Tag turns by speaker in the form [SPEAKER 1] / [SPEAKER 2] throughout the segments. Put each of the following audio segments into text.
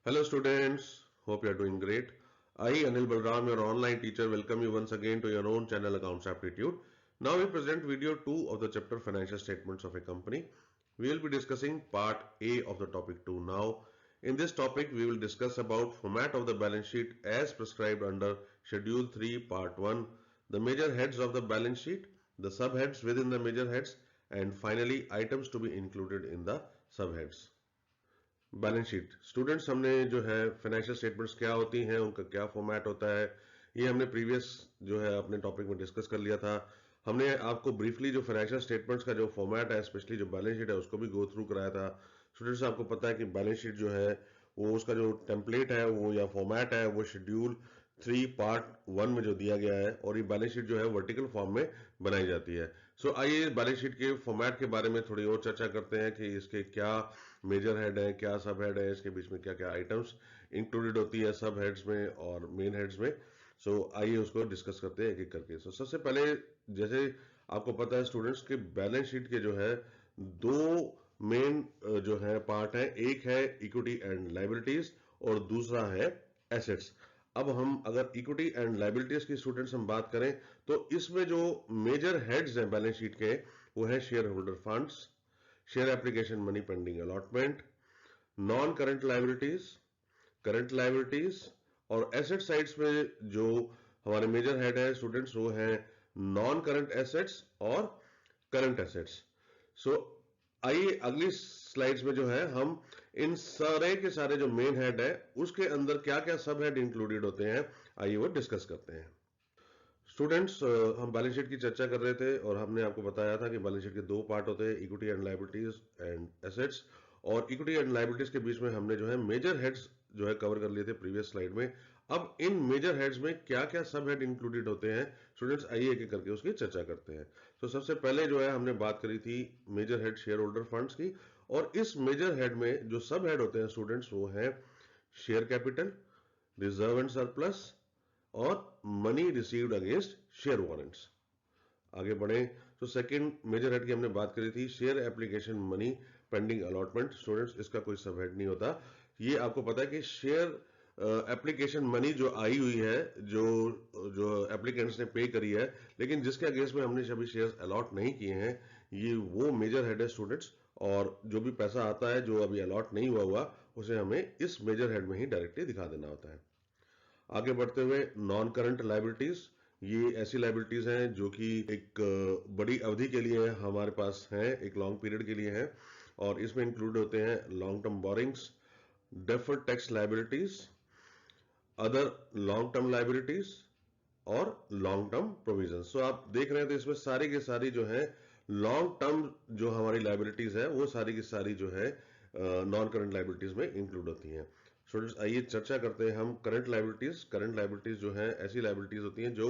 [SPEAKER 1] Hello students, hope you are doing great. I, Anil Balram, your online teacher, welcome you once again to your own channel Accounts Aptitude. Now we present video 2 of the chapter Financial Statements of a Company. We will be discussing part A of the topic 2 now. In this topic, we will discuss about format of the balance sheet as prescribed under Schedule 3 Part 1, the major heads of the balance sheet, the subheads within the major heads, and finally items to be included in the subheads. Balance sheet students, हमने जो है financial statements क्या होती हैं, उनका क्या format होता है, ये हमने प्रीवियस जो है अपने टॉपिक में डिस्कस कर लिया था। हमने आपको ब्रीफली जो फाइनेंशियल स्टेटमेंट्स का जो फॉर्मेट है, स्पेशली जो बैलेंस शीट है, उसको भी गो थ्रू कराया था। स्टूडेंट्स, आपको पता है कि बैलेंस शीट जो है वो उसका जो टेम्पलेट है वो या फॉर्मेट है वो शेड्यूल 3 पार्ट 1 में जो दिया गया है, और ये बैलेंस शीट जो है वर्टिकल फॉर्म में बनाई जाती है। सो आइए बैलेंस शीट के फॉर्मेट के बारे में थोड़ी और चर्चा करते हैं कि इसके क्या मेजर हेड है, क्या सब हेड है, इसके बीच में क्या क्या आइटम्स इंक्लूडेड होती है सब हेड्स में और मेन हेड्स में। सो आइए उसको डिस्कस करते हैं एक एक करके। सो सबसे पहले, जैसे आपको पता है स्टूडेंट्स के बैलेंस शीट के जो है दो मेन जो है पार्ट है, एक है इक्विटी एंड लायबिलिटीज और दूसरा है एसेट्स। अब हम अगर इक्विटी एंड लायबिलिटीज की स्टूडेंट्स हम बात करें तो इसमें जो मेजर हेड्स हैं बैलेंस शीट के वो है share holder funds, share application money pending allotment, non current liabilities, current liabilities, और एसेट साइड्स में जो हमारे मेजर हेड है स्टूडेंट्स वो है नॉन करंट एसेट्स और करंट एसेट्स। सो आइए अगली स्लाइड्स में जो है हम इन सारे के सारे जो मेन हेड है उसके अंदर क्या क्या सब हेड इंक्लूडेड होते हैं, आइए वो डिस्कस करते हैं। स्टूडेंट्स, हम बैलेंस शीट की चर्चा कर रहे थे और हमने आपको बताया था कि बैलेंस शीट के दो पार्ट होते हैं, equity and liabilities and assets. और इक्विटी एंड लायबिलिटीज के बीच में हमने जो है मेजर हेड्स जो है कवर कर लिए थे प्रीवियस स्लाइड में। अब इन मेजर हेड्स में क्या क्या सब हेड इंक्लूडेड होते हैं स्टूडेंट्स, आइए एक एक करके उसकी चर्चा करते हैं। तो सबसे पहले जो है हमने बात करी थी major head shareholder funds की, और इस मेजर हेड में जो सब हेड होते हैं स्टूडेंट्स वो है share capital, reserve and surplus और money received against share warrants. आगे बढ़े तो सेकंड मेजर हेड की हमने बात करी थी share application money pending allotment. Students, इसका कोई सब हेड नहीं होता। ये आपको पता है कि शेयर एप्लीकेशन मनी जो आई हुई है, जो जो एप्लीकेंट्स ने पे करी है, लेकिन जिसके अगेंस्ट में हमने सभी शेयर्स अलॉट नहीं किए हैं, ये वो मेजर हेड है स्टूडेंट्स। और जो भी पैसा आता है जो अभी अलॉट नहीं हुआ उसे हमें इस मेजर हेड में ही डायरेक्टली दिखा देना होता है। आगे बढ़ते हुए नॉन करंट लायबिलिटीज, ये ऐसी लायबिलिटीज हैं जो कि एक बड़ी अवधि के लिए हमारे पास हैं, एक लॉन्ग पीरियड के लिए हैं, और इसमें इंक्लूड होते हैं long term borrowings, deferred tax liabilities, other long term liabilities और लॉन्ग टर्म प्रोविजन। सो आप देख रहे हैं तो इसमें सारी की सारी जो है लॉन्ग टर्म जो हमारी लायबिलिटीज है वो सारी की सारी जो है नॉन करंट लायबिलिटीज में इंक्लूड होती हैं। स्टूडेंट्स, आइए चर्चा करते हैं हम करंट लायबिलिटीज। करंट लायबिलिटीज जो है ऐसी लायबिलिटीज होती हैं जो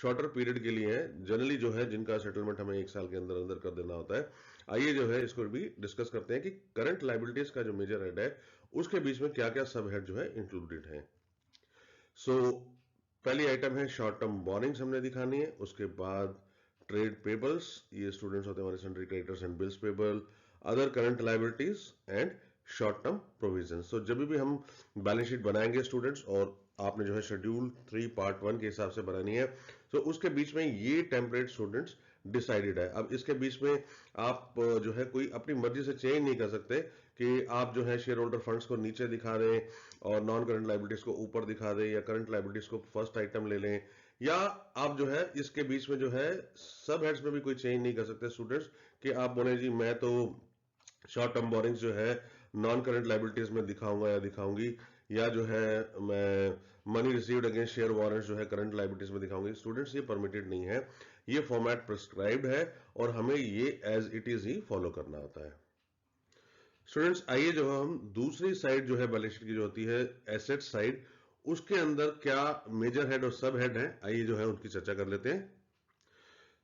[SPEAKER 1] शॉर्टर पीरियड के लिए है, जनरली जो है जिनका सेटलमेंट हमें एक साल के अंदर अंदर कर देना होता है। आइए जो है इसको भी डिस्कस करते हैं कि करंट लायबिलिटीज का जो मेजर हेड है उसके बीच में क्या क्या सब हेड जो है इंक्लूडेड है। सो पहली आइटम है शॉर्ट टर्म बोरिंग्स हमने दिखानी है, उसके बाद ट्रेड पेबल्स, ये स्टूडेंट्स होते हैं हमारे sundry creditors and bills payable, other current liabilities and short term provision. So जब भी हम बैलेंस शीट बनाएंगे स्टूडेंट्स, और आपने जो है शेड्यूल 3 पार्ट 1 के हिसाब से बनानी है, तो उसके बीच में ये टेम्पलेट स्टूडेंट्स डिसाइडेड है। अब इसके बीच में आप जो है कोई अपनी मर्जी से चेंज नहीं कर सकते कि आप जो है शेयर होल्डर फंड्स को नीचे दिखा दें और नॉन करंट लायबिलिटीज को ऊपर दिखा दें, या करंट लायबिलिटीज को फर्स्ट आइटम ले लें, या आप जो है इसके बीच में जो है सब हेड्स में भी कोई चेंज नहीं कर सकते स्टूडेंट्स कि आप बोले जी मैं तो शॉर्ट टर्म बोरिंग्स जो है नॉन करंट लायबिलिटीज में दिखाऊंगा या दिखाऊंगी, या जो है मैं money received against share warrants जो है करंट लायबिलिटीज में दिखाऊंगी। स्टूडेंट्स, ये परमिटेड नहीं है, ये फॉर्मेट प्रिस्क्राइब्ड है और हमें ये एज इट इज ही फॉलो करना होता है। स्टूडेंट्स, आइए जो हम दूसरी साइड जो है बैलेंस शीट की जो होती है एसेट साइड, उसके अंदर क्या मेजर हेड और सब हेड है, आइए जो है उनकी चर्चा कर लेते हैं।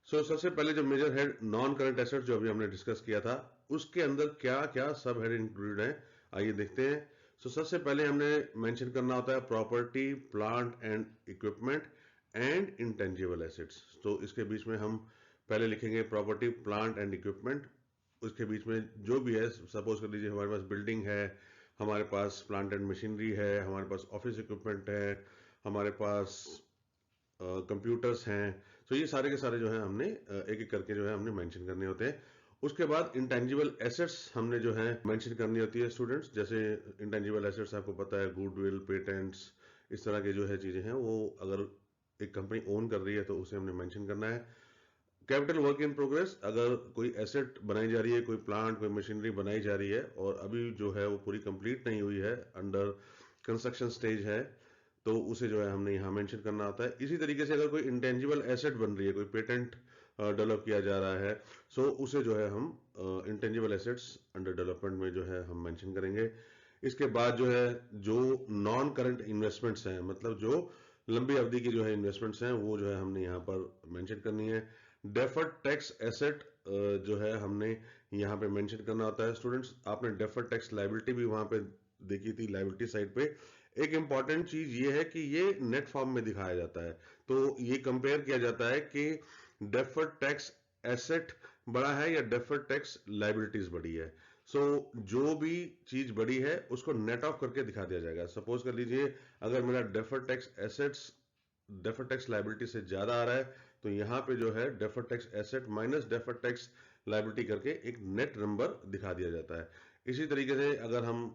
[SPEAKER 1] सबसे पहले जो major head non current asset जो अभी हमने डिस्कस किया था, उसके अंदर क्या क्या सब हेड इंक्लूडेड है, आइए देखते हैं। सबसे पहले हमने मेंशन करना होता है property plant and equipment and intangible assets. तो इसके बीच में हम पहले लिखेंगे प्रॉपर्टी प्लांट एंड इक्विपमेंट, उसके बीच में जो भी है, सपोज कर लीजिए हमारे पास बिल्डिंग है, हमारे पास प्लांट एंड मशीनरी है, हमारे पास ऑफिस इक्विपमेंट है, हमारे पास कंप्यूटर्स हैं। तो ये सारे के सारे जो है हमने एक एक करके जो है हमने मेंशन करने होते हैं। उसके बाद इंटेंजिबल एसेट्स हमने जो है मेंशन करनी होती है स्टूडेंट्स। जैसे इंटेंजिबल एसेट्स आपको पता है, गुडविल, पेटेंट्स, इस तरह के जो है चीजें हैं, वो अगर एक कंपनी ओन कर रही है तो उसे हमने मेंशन करना है। कैपिटल वर्क इन प्रोग्रेस, अगर कोई एसेट बनाई जा रही है, कोई प्लांट, कोई मशीनरी बनाई जा रही है और अभी जो है वो पूरी कंप्लीट नहीं हुई है, अंडर कंस्ट्रक्शन स्टेज है, तो उसे जो है हमने यहाँ मेंशन करना होता है। इसी तरीके से अगर कोई इंटेंजिबल एसेट बन रही है, कोई पेटेंट डेवलप किया जा रहा है, सो उसे जो है हम इंटेंजिबल एसेट्स अंडर डेवलपमेंट में जो है हम मेंशन करेंगे। इसके बाद जो है जो नॉन करंट इन्वेस्टमेंट्स हैं, मतलब जो लंबी अवधि की जो है इन्वेस्टमेंट्स हैं, वो जो है हमने यहाँ पर मेंशन करनी है। डेफर्ड टैक्स एसेट जो है हमने यहाँ पे मेंशन करना होता है। स्टूडेंट्स, आपने डेफर्ड टैक्स लायबिलिटी भी वहां पे देखी थी, लायबिलिटी साइड पे। एक इंपॉर्टेंट चीज ये है कि ये नेट फॉर्म में दिखाया जाता है, तो ये कंपेयर किया जाता है कि डेफर्ड टैक्स एसेट बड़ा है या डेफर्ड टैक्स लायबिलिटीज बड़ी है। सो जो भी चीज बड़ी है उसको नेट ऑफ करके दिखा दिया जाएगा। सपोज कर लीजिए, अगर मेरा deferred tax assets deferred tax liability से ज्यादा आ रहा है, तो यहाँ पे जो है deferred tax asset minus deferred tax liability करके एक नेट नंबर दिखा दिया जाता है। इसी तरीके से अगर हम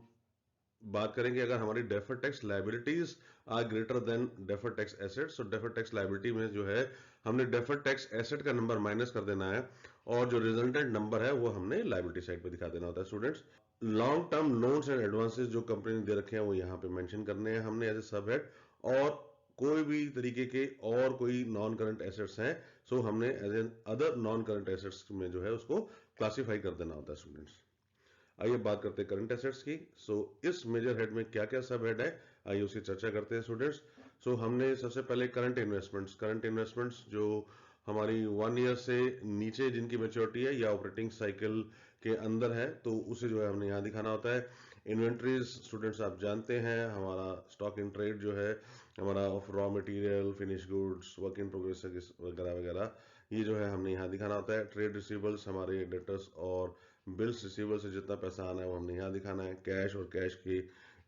[SPEAKER 1] बात करेंगे, अगर हमारी deferred tax liabilities are greater than deferred tax assets, तो डेफर्ड टैक्स लायबिलिटी में जो है हमने डेफर्ड टैक्स एसेट का नंबर माइनस कर देना है और जो रिजल्टेंट नंबर है वो हमने लायबिलिटी साइड पे दिखा देना होता है। Students, long term loans and advances जो कंपनी ने दे रखे हैं वो यहाँ पे मेंशन करने हैं हमने एज ए सब हेड। और कोई भी तरीके के और कोई नॉन करंट एसेट्स हैं, सो हमने as another non current assets में जो है उसको क्लासिफाई कर देना होता है। स्टूडेंट्स, आइए बात करते हैं करंट एसेट्स की। सो इस मेजर हेड में क्या क्या सब हेड है, आइए उसकी चर्चा करते हैं स्टूडेंट्स। सो हमने सबसे पहले करंट इन्वेस्टमेंट्स जो हमारी 1 ईयर से नीचे जिनकी मेच्योरिटी है या ऑपरेटिंग साइकिल के अंदर है, तो उसे जो है हमने यहाँ दिखाना होता है। इन्वेंट्रीज स्टूडेंट्स आप जानते हैं, हमारा स्टॉक इन ट्रेड जो है हमारा of raw material, finish goods, work in progress वगैरह वगैरह, ये जो है हमने यहाँ दिखाना होता है। ट्रेड रिसीवेबल्स, हमारे डेटर्स और बिल्स रिसीवेबल से जितना पैसा आना है वो हमने यहाँ दिखाना है। कैश और कैश की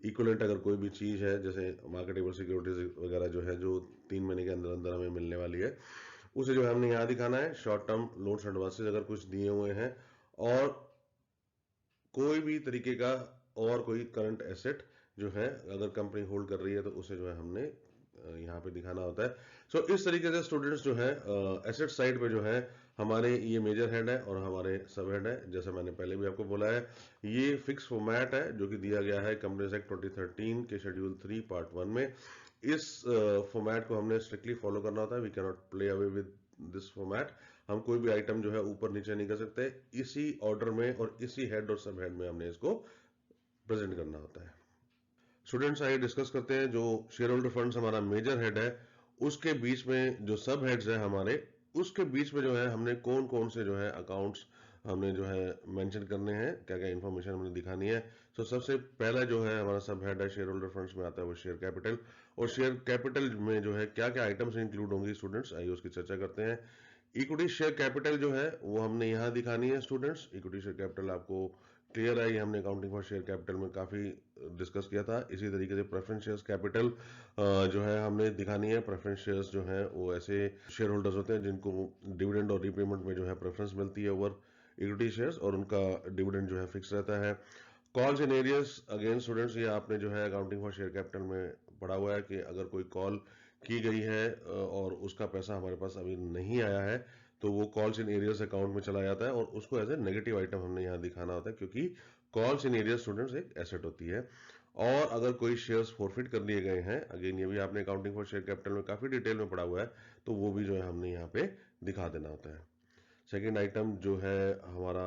[SPEAKER 1] इक्वलेंट अगर कोई भी चीज है, जैसे मार्केटेबल सिक्योरिटीज वगैरह जो है, जो 3 महीने के अंदर अंदर हमें मिलने वाली है, उसे जो है हमने यहाँ दिखाना है। शॉर्ट टर्म लोन्स एडवांसेस अगर कुछ दिए हुए हैं, और कोई भी तरीके का और कोई करंट एसेट जो है अगर कंपनी होल्ड कर रही है, तो उसे जो है हमने यहाँ पे दिखाना होता है। सो इस तरीके से स्टूडेंट्स जो है एसेट साइड पे जो है हमारे ये मेजर हेड है और हमारे सब हेड है। जैसे मैंने पहले भी आपको बोला है, ये फिक्स फॉर्मेट है जो कि दिया गया है कंपनीज एक्ट 2013 के शेड्यूल 3 पार्ट 1 में। इस फॉर्मेट को हमने स्ट्रिक्टली फॉलो करना होता है। We cannot play away with this format. हम कोई भी आइटम जो है ऊपर नीचे नहीं कर सकते, इसी ऑर्डर में और इसी हेड और सब हेड में हमने इसको प्रेजेंट करना होता है। स्टूडेंट्स, आइए डिस्कस करते हैं जो शेयर होल्डर फंड्स हमारा मेजर हेड है, उसके बीच में जो सब हेड्स है हमारे, उसके बीच में जो है हमने कौन कौन से जो है अकाउंट्स हमने जो है मेंशन करने हैं, क्या क्या इंफॉर्मेशन हमने दिखानी है। तो सबसे पहला जो है हमारा सब हेड है शेयर होल्डर फंड्स में आता है वो शेयर कैपिटल। और शेयर कैपिटल में जो है क्या क्या आइटम्स इंक्लूड होंगी स्टूडेंट्स, आइए उसकी चर्चा करते हैं। इक्विटी शेयर कैपिटल जो है वो हमने यहाँ दिखानी है। स्टूडेंट्स, इक्विटी शेयर कैपिटल आपको क्लियर है, ये हमने अकाउंटिंग फॉर शेयर कैपिटल में काफी डिस्कस किया था। इसी तरीके से प्रेफरेंस शेयर्स कैपिटल जो है हमने दिखानी है। प्रेफरेंस शेयर्स जो है वो ऐसे शेयर होल्डर्स होते हैं जिनको डिविडेंड और रीपेमेंट में जो है प्रेफरेंस मिलती है ओवर इक्विटी शेयर्स, और उनका डिविडेंड जो है फिक्स रहता है। Calls in areas, again students, ये आपने जो है अकाउंटिंग फॉर शेयर कैपिटल में पढ़ा हुआ है कि अगर कोई कॉल की गई है और उसका पैसा हमारे पास अभी नहीं आया है, तो वो कॉल्स इन एरियस अकाउंट में चला जाता है और उसको एज ए नेगेटिव आइटम हमने यहाँ दिखाना होता है, क्योंकि कॉल्स इन एरियस स्टूडेंट्स एक एसेट होती है। और अगर कोई शेयर्स फॉरफिट कर लिए गए हैं, अगेन ये भी आपने अकाउंटिंग फॉर शेयर कैपिटल में काफी डिटेल में पढ़ा हुआ है, तो वो भी जो है हमने यहाँ पे दिखा देना होता है। सेकेंड आइटम जो है हमारा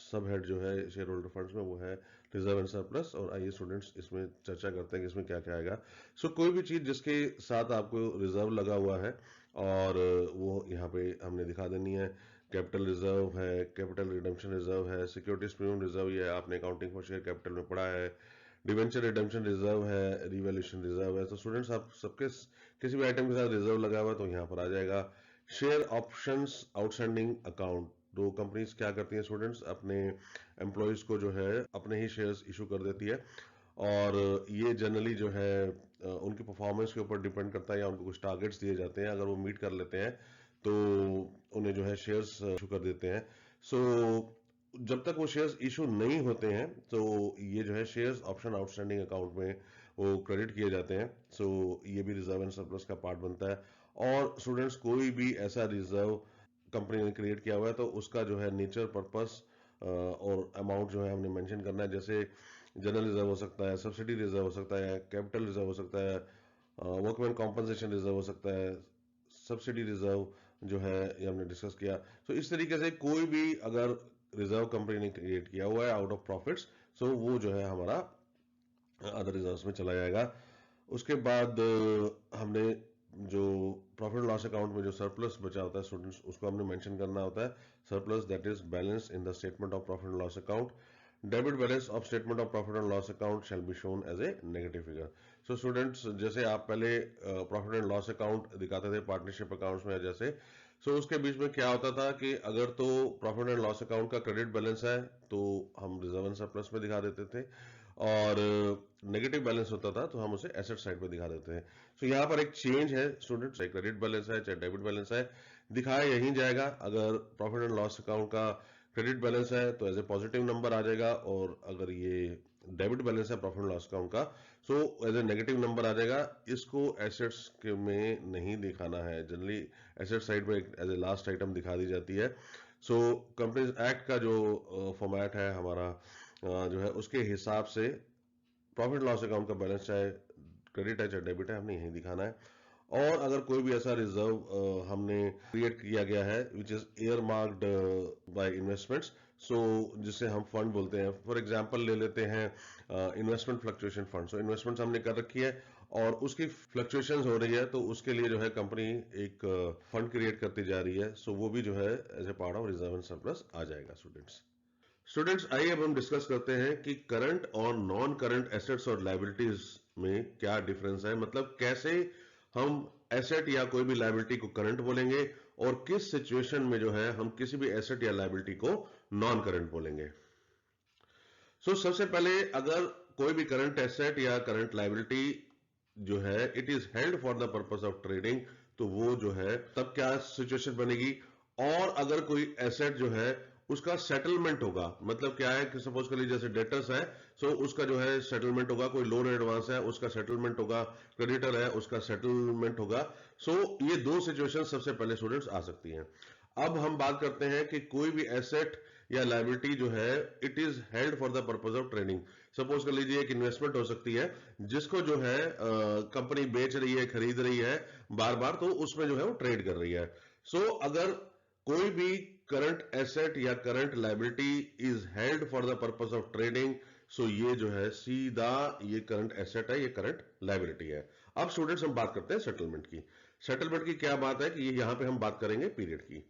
[SPEAKER 1] सब हेड जो है शेयर होल्डर फंड्स में, वो है रिजर्व एंड सरप्लस। और आइए स्टूडेंट्स इसमें चर्चा करते हैं कि इसमें क्या क्या आएगा। सो कोई भी चीज जिसके साथ आपको रिजर्व लगा हुआ है और वो यहाँ पे हमने दिखा देनी है। कैपिटल रिजर्व है, कैपिटल रिडम्पशन रिजर्व है, सिक्योरिटीज प्रीमियम रिजर्व, ये आपने अकाउंटिंग फॉर शेयर कैपिटल में पढ़ा है। डिवेंचर रिडम्पशन रिजर्व है, रिवैल्यूएशन रिजर्व है। तो स्टूडेंट्स, आप सबके किसी भी आइटम के साथ रिजर्व लगा हुआ है तो यहाँ पर आ जाएगा। शेयर ऑप्शंस आउटस्टैंडिंग अकाउंट, तो कंपनीज क्या करती हैं स्टूडेंट्स, अपने एम्प्लॉयज को जो है अपने ही शेयर्स इशू कर देती है। और ये जनरली जो है उनकी परफॉर्मेंस के ऊपर डिपेंड करता है, या उनको कुछ टारगेट्स दिए जाते हैं, अगर वो मीट कर लेते हैं तो उन्हें जो है शेयर्स इशू कर देते हैं। सो जब तक वो शेयर्स इशू नहीं होते हैं तो ये जो है शेयर्स ऑप्शन आउटस्टैंडिंग अकाउंट में वो क्रेडिट किए जाते हैं। सो ये भी रिजर्व एंड सरप्लस का पार्ट बनता है। और स्टूडेंट्स, कोई भी ऐसा रिजर्व कंपनी ने क्रिएट किया हुआ है तो उसका जो है नेचर, पर्पस और अमाउंट जो है हमने मेंशन करना है। जैसे जनरल रिजर्व हो सकता है, सब्सिडी रिजर्व हो सकता है, कैपिटल रिजर्व हो सकता है, वर्कमैन कॉम्पनसेशन रिजर्व हो सकता है, सब्सिडी रिजर्व जो है ये हमने डिस्कस किया। तो इस तरीके से कोई भी अगर रिजर्व कंपनी ने क्रिएट किया हुआ है आउट ऑफ प्रॉफिट्स, सो वो जो है हमारा अदर रिजर्व्स में चला जाएगा। उसके बाद हमने जो प्रॉफिट एंड लॉस अकाउंट में जो सरप्लस बचा होता है स्टूडेंट्स, उसको हमने मेंशन करना होता है। Surplus that is balance in the statement of profit and loss account. Debit balance of statement of profit and loss account shall be shown as a negative figure. So students, जैसे आप पहले profit and loss account दिखाते थे partnership accounts में, जैसे उसके बीच में क्या होता था कि अगर तो प्रॉफिट एंड लॉस अकाउंट का क्रेडिट बैलेंस है तो हम रिजर्व एंड सरप्लस में दिखा देते थे, और नेगेटिव बैलेंस होता था तो हम उसे एसेट साइड पे दिखा देते हैं। सो यहाँ पर एक चेंज है स्टूडेंट्स, चाहे क्रेडिट बैलेंस है चाहे डेबिट बैलेंस है, दिखाया यही जाएगा। अगर प्रॉफिट एंड लॉस अकाउंट का क्रेडिट बैलेंस है तो एज ए पॉजिटिव नंबर आ जाएगा, और अगर ये डेबिट बैलेंस है प्रॉफिट एंड लॉस अकाउंट का, so as a negative number आ जाएगा। इसको एसेट्स के में नहीं दिखाना है, जनरली एसेट साइड में एज ए लास्ट आइटम दिखा दी जाती है। सो कंपनीज एक्ट का जो फॉर्मेट है हमारा जो है उसके हिसाब से प्रॉफिट लॉस अकाउंट का बैलेंस चाहे क्रेडिट है चाहे डेबिट है, हमने यही दिखाना है। और अगर कोई भी ऐसा रिजर्व हमने क्रिएट किया गया है which is earmarked by investments, so जिसे हम फंड बोलते हैं, फॉर एग्जांपल ले लेते हैं इन्वेस्टमेंट फ्लक्चुएशन फंड। सो इन्वेस्टमेंट्स हमने कर रखी है और उसकी फ्लक्चुएशंस हो रही है, तो उसके लिए जो है कंपनी एक फंड क्रिएट करती जा रही है। सो वो भी जो है as a part of reserve and surplus आ जाएगा स्टूडेंट्स। आइए अब हम डिस्कस करते हैं कि करंट और नॉन करंट एसेट्स और लायबिलिटीज में क्या डिफरेंस है, मतलब कैसे हम एसेट या कोई भी लायबिलिटी को करंट बोलेंगे और किस सिचुएशन में जो है हम किसी भी एसेट या लायबिलिटी को नॉन करंट बोलेंगे। सबसे पहले अगर कोई भी करंट एसेट या करंट लायबिलिटी जो है it is held for the purpose of trading, तो वो जो है तब क्या सिचुएशन बनेगी। और अगर कोई एसेट जो है उसका सेटलमेंट होगा, मतलब क्या है कि सपोज कर लीजिए जैसे डेटर्स है, उसका जो है सेटलमेंट होगा, कोई लोन एडवांस है उसका सेटलमेंट होगा, क्रेडिटर है उसका सेटलमेंट होगा। ये दो सिचुएशन सबसे पहले स्टूडेंट्स आ सकती हैं। अब हम बात करते हैं कि कोई भी एसेट या लायबिलिटी जो है it is held for the purpose of trading. Suppose कर लीजिए एक इन्वेस्टमेंट हो सकती है जिसको जो है कंपनी बेच रही है, खरीद रही है बार बार, तो उसमें जो है वो ट्रेड कर रही है। अगर कोई भी करंट एसेट या current liability is held for the purpose of trading, ये जो है सीधा ये करंट एसेट है, ये करंट लायबिलिटी है। अब स्टूडेंट्स हम बात करते हैं सेटलमेंट की। सेटलमेंट की क्या बात है कि यहां पे हम बात करेंगे पीरियड की।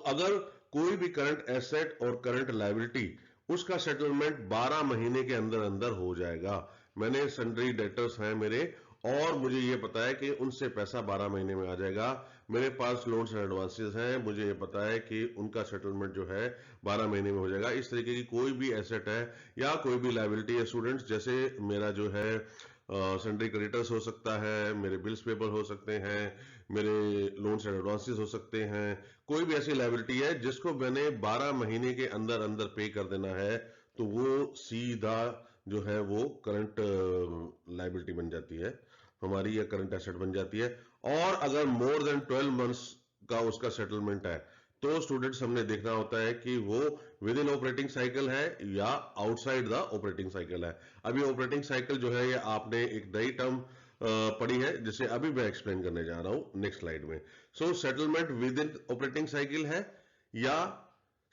[SPEAKER 1] अगर कोई भी करंट एसेट और करंट लायबिलिटी उसका सेटलमेंट 12 महीने के अंदर अंदर हो जाएगा, मैंने सन्ड्री डेटर्स हैं मेरे और मुझे ये पता है कि उनसे पैसा 12 महीने में आ जाएगा, मेरे पास लोन्स एंड एडवांसेस हैं, मुझे ये पता है कि उनका सेटलमेंट जो है 12 महीने में हो जाएगा। इस तरीके की कोई भी एसेट है या कोई भी लायबिलिटी है स्टूडेंट्स, जैसे मेरा जो है सन्ड्री क्रेडिटर्स हो सकता है, मेरे बिल्स पेबल हो सकते हैं, मेरे लोन्स एंड एडवांसेस हो सकते हैं, कोई भी ऐसी लायबिलिटी है जिसको मैंने 12 महीने के अंदर अंदर पे कर देना है, तो वो सीधा जो है वो करंट लायबिलिटी बन जाती है हमारी, या करंट एसेट बन जाती है। और अगर मोर देन 12 मंथ्स का उसका सेटलमेंट है तो स्टूडेंट्स हमने देखना होता है कि वो विद इन ऑपरेटिंग साइकिल है या आउटसाइड द ऑपरेटिंग साइकिल है। अभी ऑपरेटिंग साइकिल जो है ये आपने एक नई टर्म पढ़ी है जिसे अभी मैं एक्सप्लेन करने जा रहा हूं नेक्स्ट स्लाइड में। Settlement with in operating cycle है या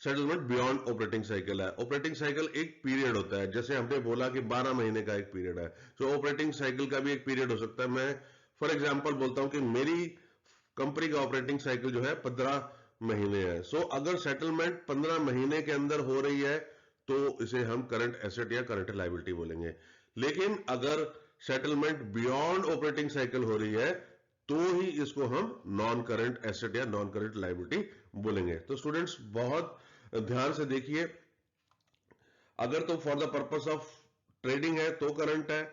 [SPEAKER 1] सेटलमेंट बियॉन्ड ऑपरेटिंग साइकिल है। ऑपरेटिंग साइकिल एक पीरियड होता है, जैसे हमने बोला कि 12 महीने का एक पीरियड है, ऑपरेटिंग साइकिल का भी एक पीरियड हो सकता है। मैं फॉर एग्जांपल बोलता हूं कि मेरी कंपनी का ऑपरेटिंग साइकिल जो है 15 महीने है। अगर सेटलमेंट 15 महीने के अंदर हो रही है तो इसे हम करंट एसेट या करंट लायबिलिटी बोलेंगे। लेकिन अगर सेटलमेंट बियॉन्ड ऑपरेटिंग साइकिल हो रही है तो ही इसको हम नॉन करंट एसेट या नॉन करंट लायबिलिटी बोलेंगे। तो स्टूडेंट्स बहुत ध्यान से देखिए, अगर तो for the purpose of trading है तो करंट है,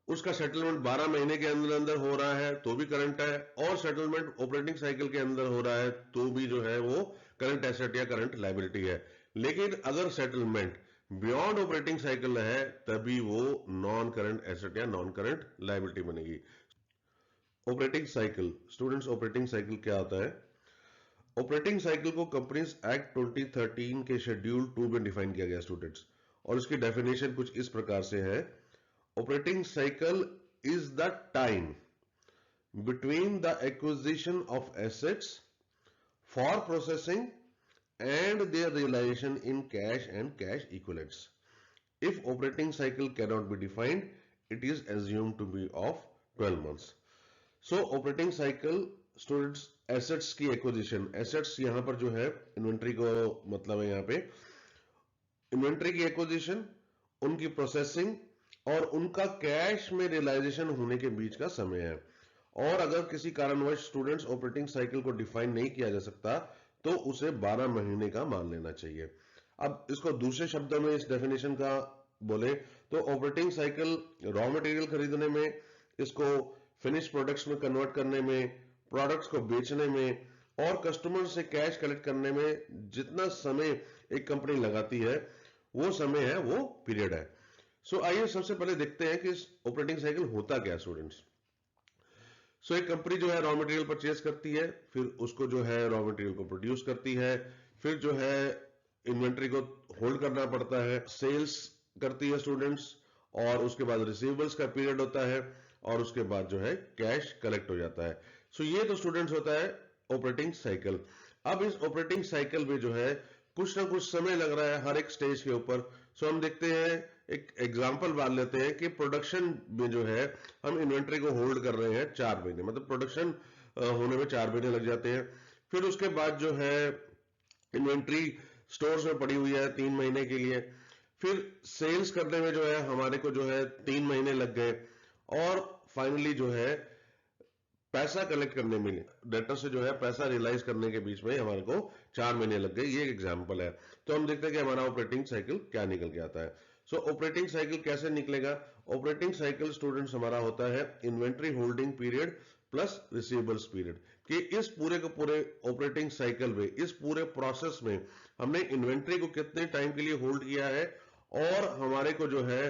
[SPEAKER 1] उसका सेटलमेंट 12 महीने के अंदर अंदर हो रहा है तो भी करंट है, और सेटलमेंट ऑपरेटिंग साइकिल के अंदर हो रहा है तो भी जो है वो करंट एसेट या करंट लायबिलिटी है। लेकिन अगर सेटलमेंट बियॉन्ड ऑपरेटिंग साइकिल है तभी वो नॉन करंट एसेट या नॉन करंट लायबिलिटी बनेगी। Operating cycle, students operating cycle क्या होता है? ऑपरेटिंग साइकिल को कंपनीज एक्ट 2013 के शेड्यूल 2 में डिफाइन किया गया स्टूडेंट्स, और उसकी डेफिनेशन कुछ इस प्रकार से है। Operating cycle is the time between the acquisition of assets for processing and their realization in cash and cash equivalents. If operating cycle cannot be defined, it is assumed to be of 12 months. So operating cycle students assets की acquisition, assets यहां पर जो है inventory को मतलब है यहां पे इन्वेंट्री की एक्विजिशन, उनकी प्रोसेसिंग और उनका कैश में रियलाइजेशन होने के बीच का समय है। और अगर किसी कारणवश स्टूडेंट्स ऑपरेटिंग साइकिल को डिफाइन नहीं किया जा सकता तो उसे 12 महीने का मान लेना चाहिए। अब इसको दूसरे शब्दों में इस डेफिनेशन का बोले तो ऑपरेटिंग साइकिल रॉ मटेरियल खरीदने में, इसको फिनिश प्रोडक्ट्स में कन्वर्ट करने में, प्रोडक्ट्स को बेचने में और कस्टमर से कैश कलेक्ट करने में जितना समय एक कंपनी लगाती है वो समय है, वो पीरियड है। सो आइए सबसे पहले देखते हैं कि ऑपरेटिंग साइकिल होता क्या स्टूडेंट्स। सो एक कंपनी जो है रॉ मटेरियल परचेज करती है, फिर उसको जो है रॉ मटेरियल को प्रोड्यूस करती है, फिर जो है इन्वेंट्री को होल्ड करना पड़ता है, सेल्स करती है स्टूडेंट्स, और उसके बाद रिसीवेबल्स का पीरियड होता है, और उसके बाद जो है कैश कलेक्ट हो जाता है। सो ये तो स्टूडेंट्स होता है ऑपरेटिंग साइकिल। अब इस ऑपरेटिंग साइकिल में जो है कुछ ना कुछ समय लग रहा है हर एक स्टेज के ऊपर। सो हम देखते हैं, एक एग्जांपल मान लेते हैं कि प्रोडक्शन में जो है हम इन्वेंट्री को होल्ड कर रहे हैं 4 महीने, मतलब प्रोडक्शन होने में 4 महीने लग जाते हैं। फिर उसके बाद जो है इन्वेंट्री स्टोर्स में पड़ी हुई है 3 महीने के लिए, फिर सेल्स करने में जो है हमारे को जो है 3 महीने लग गए, और फाइनली जो है पैसा कलेक्ट करने में, डेटर से जो है पैसा रियलाइज करने के बीच में हमारे को 4 महीने लग गए। ये एक एग्जांपल है। तो हम देखते हैं कि हमारा ऑपरेटिंग साइकिल क्या निकल के आता है। सो ऑपरेटिंग साइकिल कैसे निकलेगा? ऑपरेटिंग साइकिल स्टूडेंट्स हमारा होता है inventory holding period plus receivables period, कि इस पूरे के पूरे ऑपरेटिंग साइकिल में, इस पूरे प्रोसेस में हमने इन्वेंट्री को कितने टाइम के लिए होल्ड किया है, और हमारे को जो है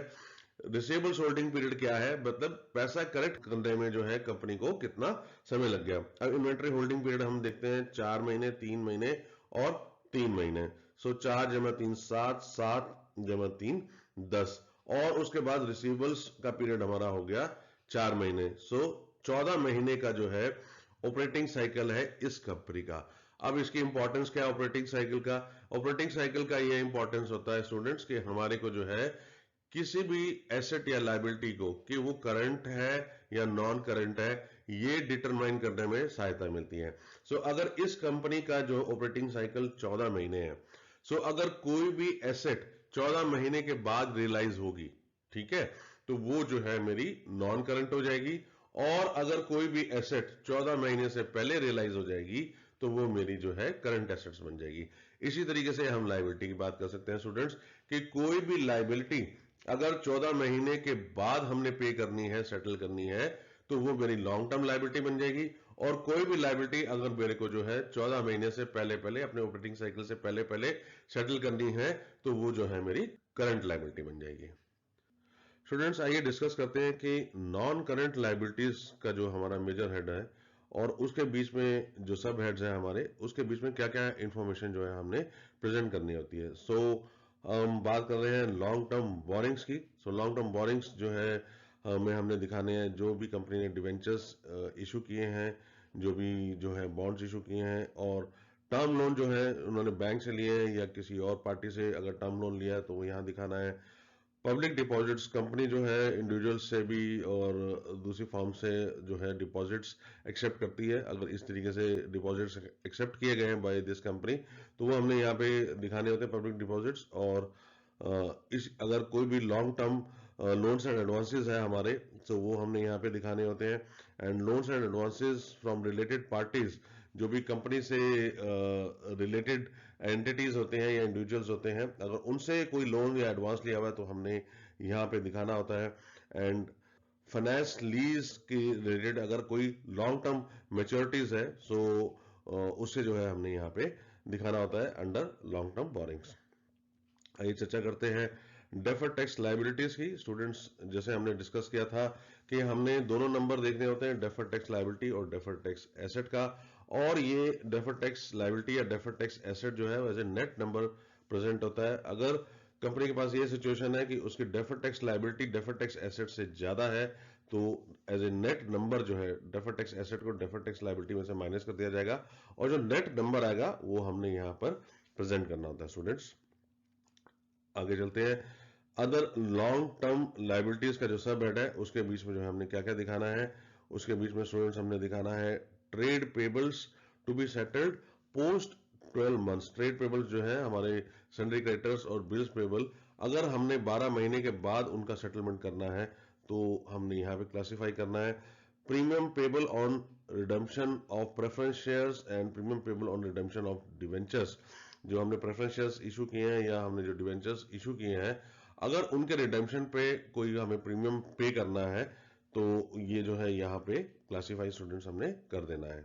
[SPEAKER 1] रिसीवेबल्स होल्डिंग पीरियड क्या है, मतलब पैसा कलेक्ट करने में जो है कंपनी को कितना समय लग गया। अब इन्वेंट्री होल्डिंग पीरियड हम देखते हैं 4 महीने, 3 महीने और 3 महीने। सो 4 जमा 3 7, 7 जमा 3 10, और उसके बाद रिसीवेबल्स का पीरियड हमारा हो गया 4 महीने। सो 14 महीने का जो है ऑपरेटिंग साइकिल है इस कंपनी का। अब इसकी इंपॉर्टेंस क्या है ऑपरेटिंग साइकिल का? ऑपरेटिंग साइकिल का ये इंपॉर्टेंस होता है स्टूडेंट्स कि हमारे को जो है किसी भी एसेट या लायबिलिटी को कि वो करंट है या नॉन करंट है, ये डिटरमाइन करने में सहायता मिलती है। सो अगर इस कंपनी का जो ऑपरेटिंग साइकिल 14 महीने है, सो अगर कोई भी एसेट 14 महीने के बाद रियलाइज होगी, ठीक है, तो वो जो है मेरी नॉन करंट हो जाएगी। और अगर कोई भी एसेट 14 महीने से पहले रियलाइज हो जाएगी तो वो मेरी जो है करंट एसेट्स बन जाएगी। इसी तरीके से हम लायबिलिटी की बात कर सकते हैं स्टूडेंट्स, कि कोई भी लायबिलिटी अगर 14 महीने के बाद हमने पे करनी है, सेटल करनी है, तो वो मेरी लॉन्ग टर्म लायबिलिटी बन जाएगी। और कोई भी लायबिलिटी अगर मेरे को जो है 14 महीने से पहले पहले, अपने ऑपरेटिंग साइकिल से पहले पहले सेटल करनी है, तो वो जो है मेरी करंट लायबिलिटी बन जाएगी। स्टूडेंट्स आइए डिस्कस करते हैं कि नॉन करंट लायबिलिटीज का जो हमारा मेजर हेड है और उसके बीच में जो सब हेड्स हैं हमारे, उसके बीच में क्या क्या इंफॉर्मेशन जो है हमने प्रेजेंट करनी होती है। सो हम बात कर रहे हैं लॉन्ग टर्म बोरिंग्स की। सो लॉन्ग टर्म बोरिंग्स जो है हमें हमने दिखाने हैं, जो भी कंपनी ने डिवेंचर्स इशू किए हैं, जो भी जो है बॉन्ड्स इशू किए हैं, और टर्म लोन जो है उन्होंने बैंक से लिए या किसी और पार्टी से अगर टर्म लोन लिया है तो वो यहाँ दिखाना है। पब्लिक डिपॉजिट्स, कंपनी जो है इंडिविजुअल्स से भी और दूसरी फॉर्म से जो है डिपॉजिट्स एक्सेप्ट करती है। अगर इस तरीके से डिपॉजिट्स एक्सेप्ट किए गए हैं बाय दिस कंपनी तो वो हमने यहाँ पे दिखाने होते हैं पब्लिक डिपॉजिट्स। और इस अगर कोई भी long term loans and advances है हमारे, तो वो हमने यहाँ पे दिखाने होते हैं। And loans and advances from related parties, जो भी कंपनी से रिलेटेड एंटिटीज होते हैं या इंडिविजुअल्स होते हैं, अगर उनसे कोई लोन या एडवांस लिया हुआ है तो हमने यहाँ पे दिखाना होता है। एंड फाइनेंस लीज के रिलेटेड अगर कोई लॉन्ग टर्म मैच्योरिटीज है सो उससे जो है हमने यहाँ पे दिखाना होता है अंडर लॉन्ग टर्म बोरिंग्स। आइए चर्चा करते हैं डेफर्ड टैक्स लायबिलिटीज की। स्टूडेंट्स, जैसे हमने डिस्कस किया था कि हमने दोनों नंबर देखने होते हैं, डेफर्ड टैक्स लायबिलिटी और डेफर्ड टैक्स एसेट का, और ये डेफर्ड टैक्स लायबिलिटी या डेफर्ड टैक्स एसेट जो है वैसे नेट नंबर प्रेजेंट होता है। अगर कंपनी के पास ये सिचुएशन है कि उसकी deferred tax liability deferred tax asset से ज्यादा है तो एज ए नेट नंबर जो है डेफर्ड टैक्स एसेट को डेफर्ड टैक्स लायबिलिटी में से माइनस कर दिया जाएगा, और जो नेट नंबर आएगा वो हमने यहाँ पर प्रेजेंट करना होता है। स्टूडेंट्स आगे चलते हैं। अदर लॉन्ग टर्म लाइबिलिटीज का जो सब हेड है उसके बीच में जो है हमने क्या क्या दिखाना है, उसके बीच में स्टूडेंट्स हमने दिखाना है trade payables to be settled post 12 months. Trade payables जो है हमारे सन्ड्री क्रेडिटर्स और बिल्स पेबल, अगर हमने 12 महीने के बाद उनका सेटलमेंट करना है तो हमने यहाँ पे क्लासिफाई करना है premium payable on redemption of preference shares and premium payable on redemption of debentures. जो हमने प्रेफरेंस शेयर्स इशू किए हैं या हमने जो डिवेंचर्स इशू किए हैं, अगर उनके रिडेम्पशन पे कोई हमें प्रीमियम पे करना है तो ये जो है यहाँ पे क्लासिफाई स्टूडेंट्स हमने कर देना है।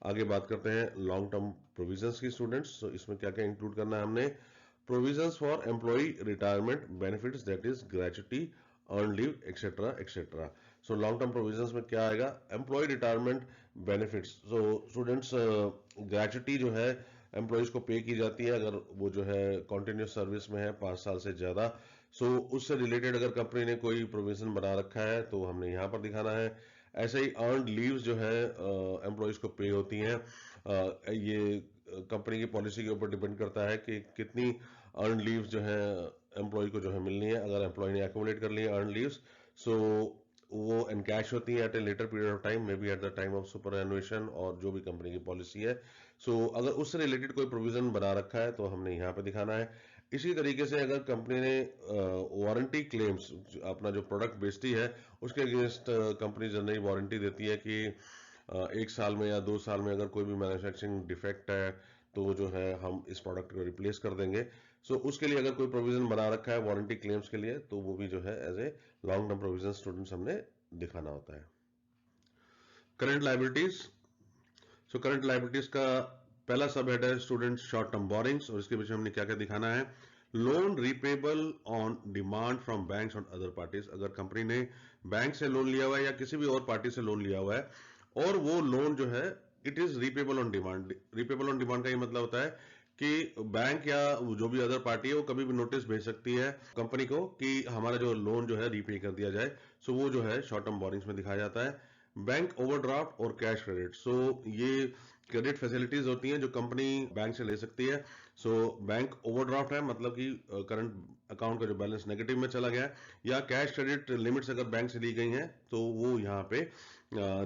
[SPEAKER 1] आगे बात करते हैं लॉन्ग टर्म प्रोविजंस की। स्टूडेंट्स तो इसमें क्या क्या इंक्लूड करना है हमने, provisions for employ retirement benefits that is gratuity earn leave etcetera etcetera. So long term provisions में क्या आएगा, employ retirement benefits. So students gratuity जो है एम्प्लॉयज को पे की जाती है अगर वो जो है कॉन्टिन्यूस सर्विस में है 5 साल से ज्यादा। सो उससे रिलेटेड अगर कंपनी ने कोई प्रोविजन बना रखा है तो हमने यहाँ पर दिखाना है। ऐसे ही अर्नड लीव्स जो है एम्प्लॉयज को पे होती हैं, ये कंपनी की पॉलिसी के ऊपर डिपेंड करता है कि कितनी अर्न लीव्स जो है एम्प्लॉय को जो है मिलनी है। अगर एम्प्लॉय ने एक्यूमुलेट कर ली है अर्न लीव्स सो वो एनकैश होती है at a later period of time, may be at the time of superannuation और जो भी कंपनी की पॉलिसी है। सो अगर उससे रिलेटेड कोई प्रोविजन बना रखा है तो हमने यहाँ पे दिखाना है। इसी तरीके से अगर कंपनी ने वारंटी क्लेम्स, अपना जो प्रोडक्ट बेचती है उसके अगेंस्ट कंपनी जनरली वारंटी देती है कि 1 साल में या 2 साल में अगर कोई भी मैन्युफैक्चरिंग डिफेक्ट है तो जो है हम इस प्रोडक्ट को रिप्लेस कर देंगे। सो उसके लिए अगर कोई प्रोविजन बना रखा है वारंटी क्लेम्स के लिए तो वो भी जो है as a long term provision students हमने दिखाना होता है। Current liabilities. So current liabilities का पहला सब हेड है स्टूडेंट्स शॉर्ट टर्म बोरिंग्स, और इसके पीछे हमने क्या क्या दिखाना है, loan repayable on demand from banks और अदर पार्टीज। अगर कंपनी ने बैंक से लोन लिया हुआ है या किसी भी और पार्टी से लोन लिया हुआ है और वो लोन जो है it is repayable on demand. Repayable on demand का ये मतलब होता है कि बैंक या जो भी अदर पार्टी है वो कभी भी नोटिस भेज सकती है कंपनी को कि हमारा जो लोन जो है रीपे कर दिया जाए। सो वो जो है शॉर्ट टर्म बोरिंग्स में दिखाया जाता है। बैंक ओवरड्राफ्ट और कैश क्रेडिट, सो ये क्रेडिट फैसिलिटीज होती हैं जो कंपनी बैंक से ले सकती है। सो बैंक ओवरड्राफ्ट है मतलब कि करंट अकाउंट का जो बैलेंस नेगेटिव में चला गया है, या कैश क्रेडिट लिमिट्स अगर बैंक से ली गई हैं तो वो यहाँ पे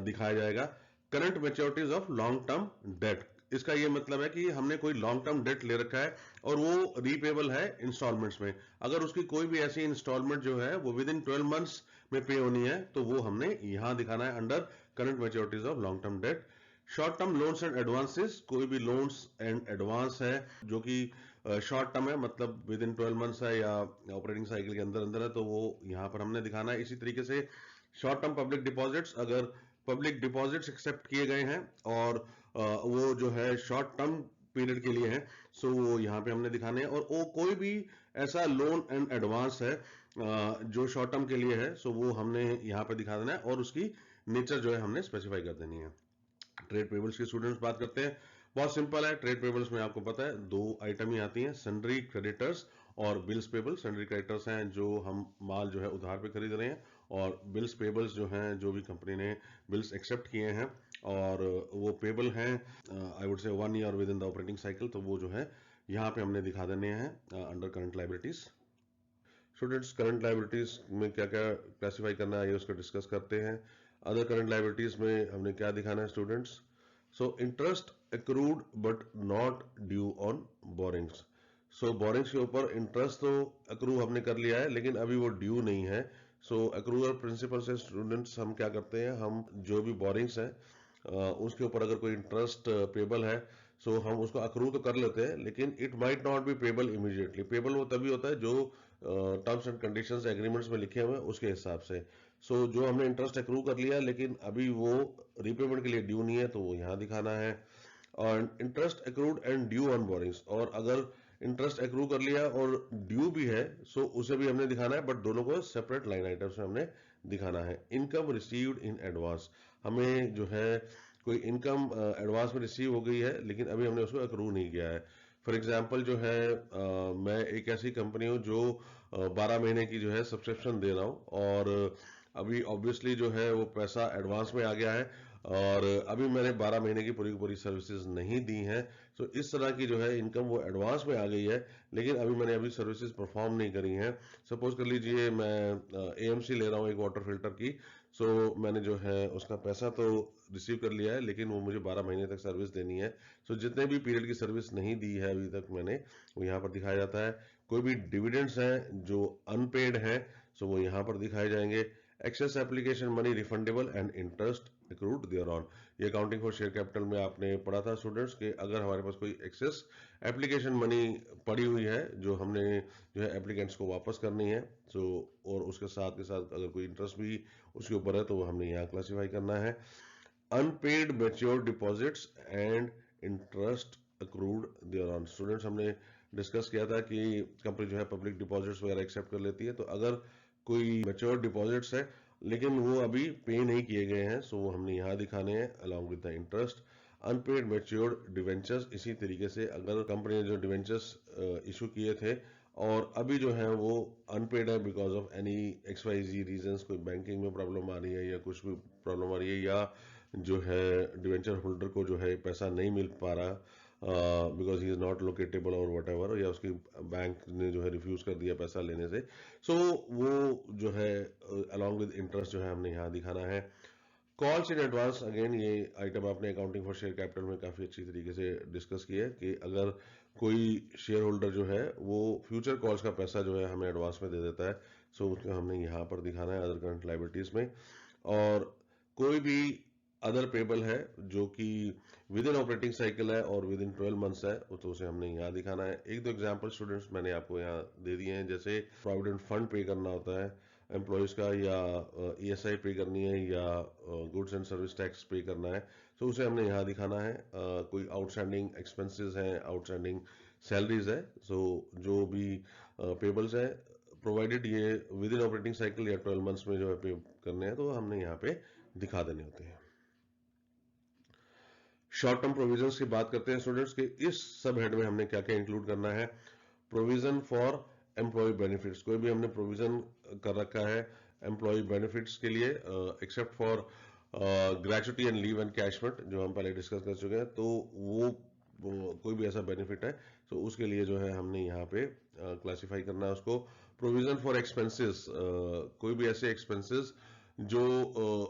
[SPEAKER 1] दिखाया जाएगा। Current मैच्योरिटीज of long term debt, इसका ये मतलब है कि हमने कोई लॉन्ग टर्म डेट ले रखा है और वो रीपेबल है इंस्टॉलमेंट्स में, अगर उसकी कोई भी ऐसी इंस्टॉलमेंट जो है वो विद इन 12 मंथ्स में पे होनी है तो वो हमने यहां दिखाना है under current मैच्योरिटीज of long term debt. Short term loans and advances, कोई भी लोन्स एंड एडवांस है जो कि शॉर्ट टर्म है मतलब विद इन 12 मंथ्स है या ऑपरेटिंग साइकिल के अंदर अंदर है तो वो यहां पर हमने दिखाना है। इसी तरीके से शॉर्ट टर्म पब्लिक डिपॉजिट्स, अगर पब्लिक डिपॉजिट्स एक्सेप्ट किए गए हैं और वो जो है शॉर्ट टर्म पीरियड के लिए है सो वो यहाँ पे हमने दिखाने हैं। और वो कोई भी ऐसा लोन एंड एडवांस है जो शॉर्ट टर्म के लिए है सो वो हमने यहाँ पे दिखा देना है और उसकी नेचर जो है हमने स्पेसिफाई कर देनी है। ट्रेड पेबल्स की स्टूडेंट्स बात करते हैं, बहुत सिंपल है। ट्रेड पेबल्स में आपको पता है 2 आइटम ही आती हैं, सन्ड्री क्रेडिटर्स और बिल्स पेबल। सन्ड्री क्रेडिटर्स हैं जो हम माल जो है उधार पे खरीद रहे हैं, और बिल्स पेबल्स जो हैं जो भी कंपनी ने बिल्स एक्सेप्ट किए हैं और वो पेबल हैं I would say 1 year with in the operating cycle, तो वो जो है यहाँ पे हमने दिखा देने हैं under current liabilities. Students current liabilities में क्या क्या क्लासिफाई करना है ये उसको डिस्कस करते हैं। अदर करंट लायबिलिटीज में हमने क्या दिखाना है students, so interest accrued but not due on borings. So borings के ऊपर इंटरेस्ट तो अक्रू हमने कर लिया है लेकिन अभी वो ड्यू नहीं है। सो अक्रूअल प्रिंसिपल से स्टूडेंट्स हम क्या करते हैं, हम जो भी बोरिंग्स है उसके ऊपर अगर कोई इंटरेस्ट पेबल है सो हम उसको अक्रू तो कर लेते हैं लेकिन it might not be payable immediately. Payable वो तभी होता है जो टर्म्स एंड कंडीशंस एग्रीमेंट्स में लिखे हुए हैं उसके हिसाब से। सो जो हमने इंटरेस्ट एक्रू कर लिया लेकिन अभी वो रीपेमेंट के लिए ड्यू नहीं है तो वो यहाँ दिखाना है। और interest accrued and due on borings, और अगर इंटरेस्ट एक्रू कर लिया और ड्यू भी है सो उसे भी हमने दिखाना है, बट दोनों को सेपरेट लाइन आइटम्स में हमने दिखाना है। इनकम रिसीव्ड इन एडवांस, हमें जो है कोई इनकम एडवांस में रिसीव हो गई है लेकिन अभी हमने उसको एक्रू नहीं किया है। फॉर एग्जाम्पल जो है मैं एक ऐसी कंपनी हूँ जो 12 महीने की जो है सब्सक्रिप्शन दे रहा हूँ, और अभी ऑब्वियसली जो है वो पैसा एडवांस में आ गया है और अभी मैंने 12 महीने की पूरी सर्विसेज नहीं दी हैं। तो इस तरह की जो है इनकम वो एडवांस में आ गई है लेकिन मैंने अभी सर्विसेज परफॉर्म नहीं करी हैं। सपोज कर लीजिए मैं एएमसी ले रहा हूँ एक वाटर फिल्टर की, सो मैंने जो है उसका पैसा तो रिसीव कर लिया है लेकिन वो मुझे 12 महीने तक सर्विस देनी है। सो जितने भी पीरियड की सर्विस नहीं दी है अभी तक मैंने, वो यहाँ पर दिखाया जाता है। कोई भी डिविडेंड्स हैं जो अनपेड हैं सो वो यहाँ पर दिखाए जाएंगे। Excess application money refundable and interest accrued thereon, ये अकाउंटिंग फॉर शेयर कैपिटल में आपने पढ़ा था स्टूडेंट्स कि अगर हमारे पास कोई एक्सेस एप्लीकेशन मनी पड़ी हुई है जो हमने जो है एप्लीकेंट्स को वापस करनी है, सो और उसके साथ अगर कोई इंटरेस्ट भी उसके ऊपर है तो वो हमने यहाँ क्लासीफाई करना है। Unpaid matured deposits and interest accrued thereon, students हमने डिस्कस किया था कि कंपनी जो है पब्लिक डिपॉजिट्स वगैरह एक्सेप्ट कर लेती है, तो अगर कोई मैच्योर डिपॉजिट्स है लेकिन वो अभी पे नहीं किए गए हैं सो वो हमने यहाँ दिखाने हैं along with the interest. Unpaid matured debentures, इसी तरीके से अगर कंपनी ने जो डिवेंचर्स इशू किए थे और अभी जो है वो अनपेड है because of any XYZ reasons, कोई बैंकिंग में प्रॉब्लम आ रही है या कुछ भी प्रॉब्लम आ रही है, या जो है डिवेंचर होल्डर को जो है पैसा नहीं मिल पा रहा बिकॉज ही इज नॉट लोकेटेबल और वट एवर, या उसकी बैंक ने जो है रिफ्यूज कर दिया पैसा लेने से, सो वो जो है अलॉन्ग विद इंटरेस्ट जो है हमने यहाँ दिखाना है। कॉल्स इन एडवांस, अगेन ये आइटम आपने अकाउंटिंग फॉर शेयर कैपिटल में काफी अच्छी तरीके से डिस्कस किया है कि अगर कोई शेयर होल्डर जो है वो फ्यूचर कॉल्स का पैसा जो है हमें एडवांस में दे देता है, सो उसको हमने यहाँ पर दिखाना है अदर करंट लायबिलिटीज में। और कोई भी अदर पेबल है जो कि विद इन ऑपरेटिंग साइकिल है और विद इन 12 मंथ्स है तो उसे हमने यहाँ दिखाना है। एक दो एग्जांपल स्टूडेंट्स मैंने आपको यहाँ दे दिए हैं, जैसे प्रोविडेंट फंड पे करना होता है एम्प्लॉयज का, या ESI पे करनी है, या गुड्स एंड सर्विस टैक्स पे करना है, तो उसे हमने यहाँ दिखाना है। कोई आउटस्टैंडिंग एक्सपेंसेस हैं, आउटस्टैंडिंग सैलरीज है, सो जो भी पेबल्स है प्रोवाइडेड ये विद इन ऑपरेटिंग साइकिल या 12 मंथ्स में जो है पे करने हैं तो हमने यहाँ पे दिखा देने होते हैं। शॉर्ट टर्म प्रोविजंस की बात करते हैं स्टूडेंट्स के, इस सब हेड में हमने क्या क्या इंक्लूड करना है। प्रोविजन फॉर एम्प्लॉय बेनिफिट्स, कोई भी हमने प्रोविजन कर रखा है एम्प्लॉय बेनिफिट्स के लिए except for gratuity and leave encashment जो हम पहले डिस्कस कर चुके हैं, तो वो कोई भी ऐसा बेनिफिट है तो उसके लिए जो है हमने यहाँ पे क्लासिफाई करना है उसको। प्रोविजन फॉर एक्सपेंसेस, कोई भी ऐसे एक्सपेंसेस जो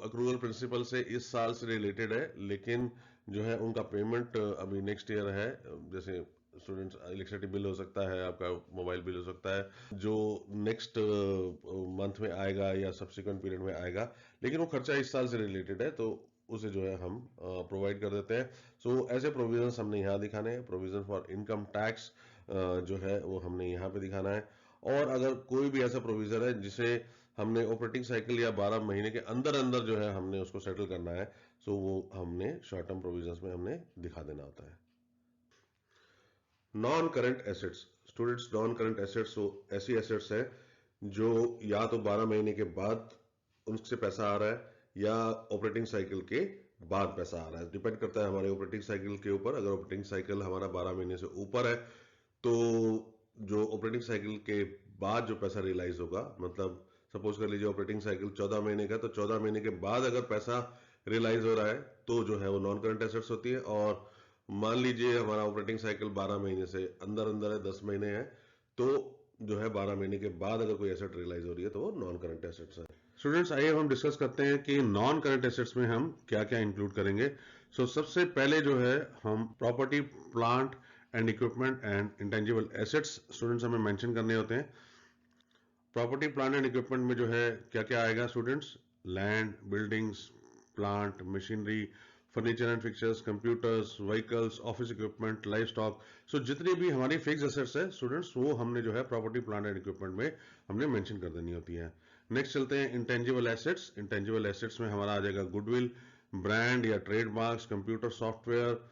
[SPEAKER 1] अक्रूवल प्रिंसिपल से इस साल से रिलेटेड है लेकिन जो है उनका पेमेंट अभी नेक्स्ट ईयर है, जैसे स्टूडेंट्स इलेक्ट्रिसिटी बिल हो सकता है, आपका मोबाइल बिल हो सकता है जो नेक्स्ट मंथ में आएगा या सब्सिक्वेंट पीरियड में आएगा, लेकिन वो खर्चा इस साल से रिलेटेड है तो उसे जो है हम प्रोवाइड कर देते हैं। सो ऐसे प्रोविजन हमने यहाँ दिखाने हैं। प्रोविजन फॉर इनकम टैक्स जो है वो हमने यहाँ पे दिखाना है। और अगर कोई भी ऐसा प्रोविजन है जिसे हमने ऑपरेटिंग साइकिल या 12 महीने के अंदर अंदर जो है हमने उसको सेटल करना है, सो वो हमने शॉर्ट टर्म प्रोविजंस में हमने दिखा देना होता है। Non current assets, students non current assets ऐसी एसेट्स हैं जो या तो 12 महीने के बाद उनसे पैसा आ रहा है या ऑपरेटिंग साइकिल के बाद पैसा आ रहा है, डिपेंड करता है हमारे ऑपरेटिंग साइकिल के ऊपर। अगर ऑपरेटिंग साइकिल हमारा 12 महीने से ऊपर है तो जो ऑपरेटिंग साइकिल के बाद जो पैसा रियलाइज होगा, मतलब सपोज कर लीजिए ऑपरेटिंग साइकिल 14 महीने का, तो 14 महीने के बाद अगर पैसा रियलाइज हो रहा है तो जो है वो नॉन करंट एसेट्स होती है। और मान लीजिए हमारा ऑपरेटिंग साइकिल 12 महीने से अंदर अंदर है, 10 महीने है, तो जो है 12 महीने के बाद अगर कोई एसेट रियलाइज हो रही है तो वो नॉन करंट एसेट्स है। स्टूडेंट्स आइए हम डिस्कस करते हैं कि नॉन करंट एसेट्स में हम क्या क्या इंक्लूड करेंगे। सबसे पहले जो है हम property plant and equipment and intangible assets students हमें मेंशन करने होते हैं। प्रॉपर्टी प्लांट एंड इक्विपमेंट में जो है क्या क्या आएगा students, land, buildings, plant, machinery, furniture and fixtures, computers, vehicles, office equipment, livestock. So जितनी भी हमारी फिक्स एसेट्स है स्टूडेंट्स, वो हमने जो है प्रॉपर्टी प्लांट एंड इक्विपमेंट में हमने मेंशन कर देनी होती है। नेक्स्ट चलते हैं इंटेंजिबल एसेट्स। इंटेंजिबल एसेट्स में हमारा आ जाएगा गुडविल, ब्रांड या trademarks, computer software,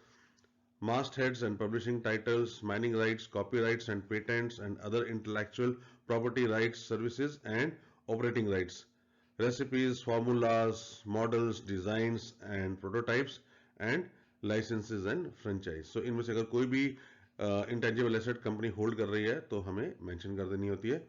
[SPEAKER 1] mastheads and publishing titles, mining rights, copyrights and patents, and other intellectual property rights, services, and operating rights, recipes, formulas, models, designs, and prototypes, and licenses and franchise. So इनमें से अगर कोई भी intangible asset company hold कर रही है तो हमें मेंशन कर देनी होती है।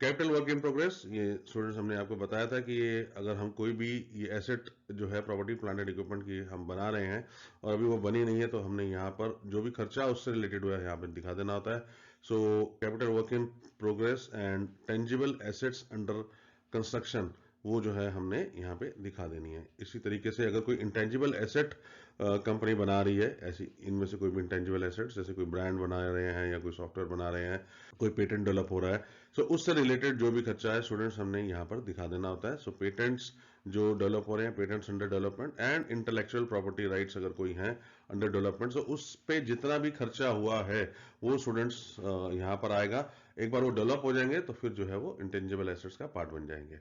[SPEAKER 1] कैपिटल वर्क इन प्रोग्रेस, ये स्टूडेंट्स हमने आपको बताया था कि ये अगर हम कोई भी ये एसेट जो है प्रॉपर्टी प्लांट एंड इक्विपमेंट की हम बना रहे हैं और अभी वो बनी नहीं है तो हमने यहाँ पर जो भी खर्चा उससे रिलेटेड हुआ है यहाँ पर दिखा देना होता है। So capital work in progress and tangible assets under construction, वो जो है हमने यहाँ पे दिखा देनी है। इसी तरीके से अगर कोई इंटेंजिबल एसेट कंपनी बना रही है, ऐसी इनमें से कोई भी इंटेंजिबल एसेट्स, जैसे कोई ब्रांड बना रहे हैं या कोई सॉफ्टवेयर बना रहे हैं, कोई पेटेंट डेवलप हो रहा है, सो उससे रिलेटेड जो भी खर्चा है स्टूडेंट्स हमने यहाँ पर दिखा देना होता है। सो पेटेंट्स जो डेवलप हो रहे हैं, patents under development and intellectual property rights अगर कोई हैं अंडर डेवलपमेंट, सो उस पे जितना भी खर्चा हुआ है वो स्टूडेंट्स यहाँ पर आएगा। एक बार वो डेवलप हो जाएंगे तो फिर जो है वो इंटेंजिबल एसेट्स का पार्ट बन जाएंगे।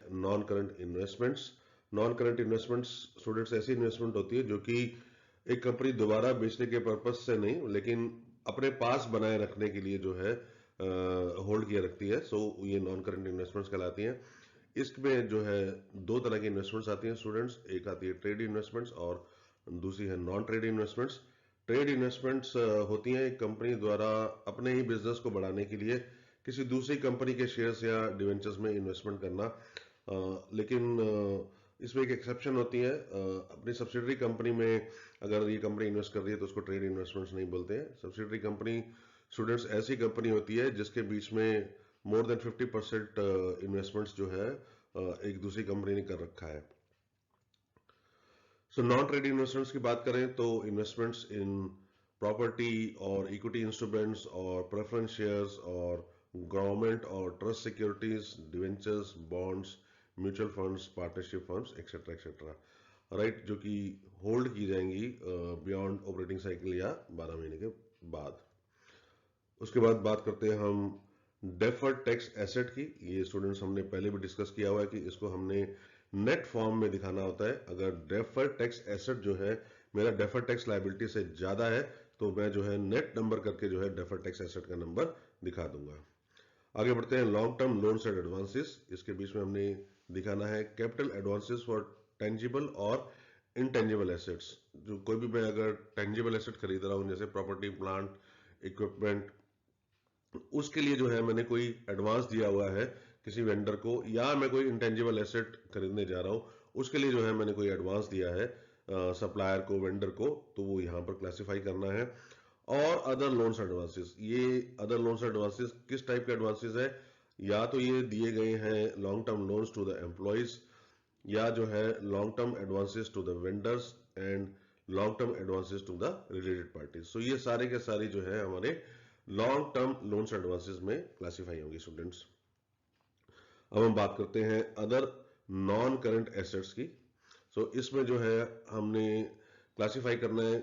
[SPEAKER 1] Non current investments. Non current investments students ऐसी इन्वेस्टमेंट होती है जो कि एक कंपनी दोबारा बेचने के पर्पज से नहीं, लेकिन अपने पास बनाए रखने के लिए जो है होल्ड किया रखती है। सो ये नॉन करंट इन्वेस्टमेंट्स कहलाती हैं। इसमें जो है दो तरह की इन्वेस्टमेंट्स आती हैं स्टूडेंट्स, एक आती है ट्रेड इन्वेस्टमेंट्स और दूसरी है non trade investments. Trade investments होती हैं एक कंपनी द्वारा अपने ही बिजनेस को बढ़ाने के लिए किसी दूसरी कंपनी के शेयर्स या डिवेंचर्स में इन्वेस्टमेंट करना। लेकिन इसमें एक एक्सेप्शन होती है, अपनी सब्सिडरी कंपनी में अगर ये कंपनी इन्वेस्ट कर रही है तो उसको ट्रेड इन्वेस्टमेंट्स नहीं बोलते हैं। सब्सिडरी कंपनी स्टूडेंट्स ऐसी कंपनी होती है जिसके बीच में मोर देन 50% इन्वेस्टमेंट्स जो है एक दूसरी कंपनी ने कर रखा है। सो नॉन ट्रेड इन्वेस्टमेंट्स की बात करें तो इन्वेस्टमेंट्स इन प्रॉपर्टी और इक्विटी इंस्ट्रूमेंट्स और प्रेफरेंस शेयर्स और गवर्नमेंट और trust securities, debentures, bonds, mutual funds, partnership funds, etcetera etcetera, right, जो कि होल्ड की जाएंगी बियॉन्ड ऑपरेटिंग साइकिल या 12 महीने के बाद। उसके बाद बात करते हैं हम डेफर्ड टैक्स एसेट की। ये स्टूडेंट्स हमने पहले भी डिस्कस किया हुआ है कि इसको हमने नेट फॉर्म में दिखाना होता है। अगर डेफर्ड टैक्स एसेट जो है मेरा डेफर्ड टैक्स लायबिलिटी से ज्यादा है तो मैं जो है नेट नंबर करके जो है डेफर्ड टैक्स एसेट का नंबर दिखा दूंगा। आगे बढ़ते हैं long term loans and advances. इसके बीच में हमने दिखाना है कैपिटल एडवांसेस फॉर टेंजिबल और इनटेंजिबल एसेट्स। जो कोई भी मैं अगर टेंजिबल एसेट खरीद रहा हूं जैसे प्रॉपर्टी, प्लांट, इक्विपमेंट, उसके लिए जो है मैंने कोई एडवांस दिया हुआ है किसी वेंडर को, या मैं कोई इंटेंजिबल एसेट खरीदने जा रहा हूं उसके लिए जो है मैंने कोई एडवांस दिया है सप्लायर को, वेंडर को, तो वो यहां पर क्लासिफाई करना है। और अदर लोन्स एडवांसेस, ये अदर लोन्स एडवांसेस किस टाइप के एडवांसेस है? या तो ये दिए गए हैं long term loans to the employees, या जो है long term advances to the vendors and long term advances to the related parties. So ये सारे के सारे जो है हमारे लॉन्ग टर्म लोन्स एडवांसेस में क्लासिफाई होंगी स्टूडेंट्स। अब हम बात करते हैं अदर नॉन करंट एसेट्स की। सो इसमें जो है हमने क्लासिफाई करना है